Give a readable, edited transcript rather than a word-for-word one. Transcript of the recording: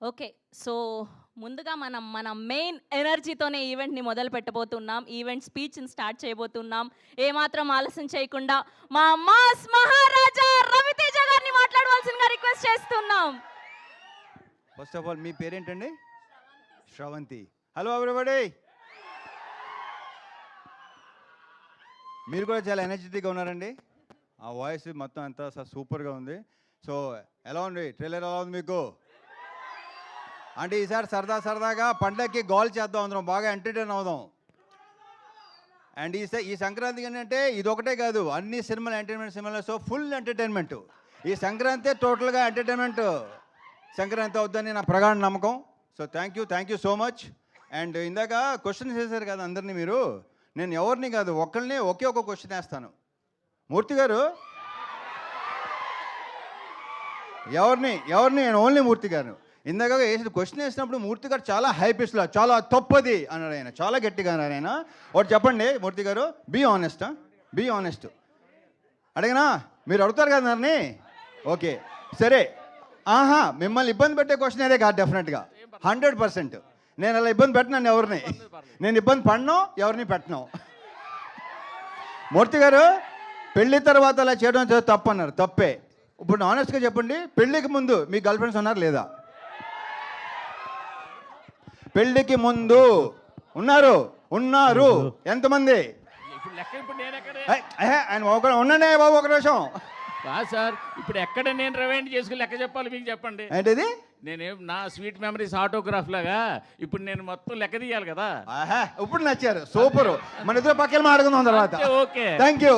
Okay. So, ముందుగా మన main ఎనర్జీతోనే ఈవెంట్‌ని మొదలు పెట్టబోతున్నాం. ఈవెంట్ స్పీచ్‌ని స్టార్ట్ చేయబోతున్నాం. ఏమాత్రం ఆలస్యం చేయకుండా మా మాస్ మహారాజా రవితేజ గారిని మాట్లాడవలసిందిగా రిక్వెస్ట్ చేస్తున్నాం. ఫస్ట్ ఆఫ్ ఆల్ మీ పేరేంటండి? శ్రవంతి. Hello everybody. మీరు కూడా చాలా ఎనర్జెటిక్గా ఉన్నారండి. ఆ వాయిస్ మొత్తం అంతా సూపర్గా ఉంది. సో ఎలా ఉంది ట్రైలర్, ఎలా ఉంది మీకు? అంటే ఈసారి సరదాగా పండగకి గోల్ చేద్దాం, అందరం బాగా ఎంటర్టైన్ అవుదాం. అండ్ ఈ సంక్రాంతికి ఏంటంటే ఇది ఒకటే కాదు, అన్ని సినిమాలు ఎంటర్టైన్మెంట్ సినిమాలు. So full entertainment. ఈ సంక్రాంతి టోటల్గా ఎంటర్టైన్మెంట్ సంక్రాంతి అవుద్దని నా ప్రగాఢ నమ్మకం. So thank you so much. And ఇందాక క్వశ్చన్స్ వేశారు కదా అందరినీ మీరు. నేను ఎవరిని కాదు, ఒక్కరిని ఒకే ఒక క్వశ్చన్ వేస్తాను. మూర్తి గారు ఎవరిని నేను ఓన్లీ మూర్తి గారు. ఇందాక వేసిన క్వశ్చన్ వేసినప్పుడు మూర్తి గారు చాలా హై పిచ్లో చాలా తప్పది అన్నాడు ఆయన, చాలా గట్టిగా అన్నాడు ఆయన. ఒకటి చెప్పండి మూర్తి గారు, బీ ఆనెస్ట్. అడిగినా మీరు అడుగుతారు కదా నన్ను. ఓకే సరే. మిమ్మల్ని ఇబ్బంది పెట్టే క్వశ్చన్ అదే కాదు, డెఫినెట్గా 100%. నేను అలా ఇబ్బంది పెట్టినాను ఎవరిని, నేను ఇబ్బంది పడినో ఎవరిని పెట్టను. మూర్తి గారు పెళ్లి తర్వాత అలా చేయడం తప్పు అన్నారు, తప్పే. ఇప్పుడు ఆనెస్ట్గా చెప్పండి, పెళ్ళికి ముందు మీ గర్ల్ ఫ్రెండ్స్ ఉన్నారు లేదా? పెళ్ళికి ముందు ఉన్నారు ఎంతమంది? ఆయన ఉండండి బాబు ఒక నిమిషం. సార్ ఇప్పుడు ఎక్కడ నేను రివైండ్ చేసుకుని లెక్క చెప్పాలి మీకు చెప్పండి. ఏంటిది? నేనేం నా స్వీట్ మెమరీస్ ఆటోగ్రాఫ్ లాగా ఇప్పుడు నేను మొత్తం లెక్క తీయాలి కదా. ఇప్పుడు నచ్చారు, సూపర్. మన ఇద్దరు పక్కన మాట్లాడుకుందాం తర్వాత. Okay thank you.